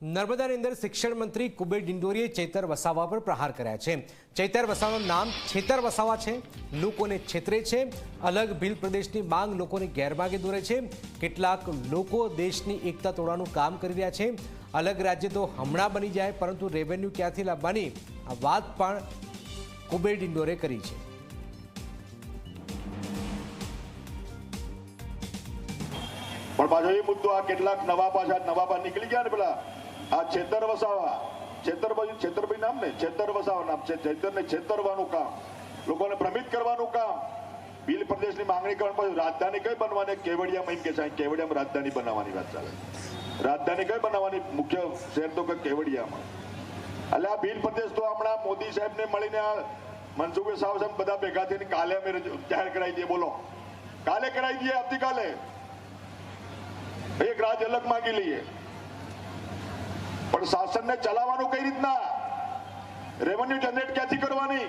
નર્મદાની અંદર શિક્ષણ મંત્રી કુબેર ડિંડોરીએ ચૈતર વસાવા પર પ્રહાર કર્યા છે। ચૈતર વસાવાનું નામ છેતર વસાવા છે, લોકોને છેતરે છે, અલગ ભીલ પ્રદેશની માંગ લોકોને ગેરમાર્ગે દોરે છે। કેટલાક લોકો દેશની એકતા તોડવાનું કામ કરી રહ્યા છે। અલગ રાજ્ય તો હમણાં બની જાય, પરંતુ રેવન્યુ ક્યાંથી લાવવાની આ વાત પણ કુબેર ડિંડોરે કરી છે। પણ પાછો એ મુદ્દો આ કેટલાક નવા નીકળી ગયા ને પેલા આ છેતર વસાવા, છેતરભાઈ નામ ને છેતર વસાવા નામ છે। છેતરને છેતરવાનું કામ, લોકોને ભ્રમિત કરવાનું કામ, ભીલ પ્રદેશની માંગણી કરવાની, રાજધાની કઈ બનવાની? કેવડિયામાં એમ કે છે કેવડિયામાં રાજધાની બનાવવાની વાત ચાલે। રાજધાની કઈ બનાવવાની? મુખ્ય શહેર તો કેવડિયામાં। એટલે આ ભીલ પ્રદેશ તો હમણાં મોદી સાહેબને મળીને મનસુખ સાહેબ બધા ભેગા થઈને કાલે અમે જાહેર કરાવી દઈએ। બોલો, કાલે કરાવી દઈએ, આવતીકાલે એક રાજ અલગ માંગી લઈએ। પણ શાસનને ચલાવવાનું કઈ રીતના? રેવન્યુ જનરેટ ક્યાંથી કરવાની?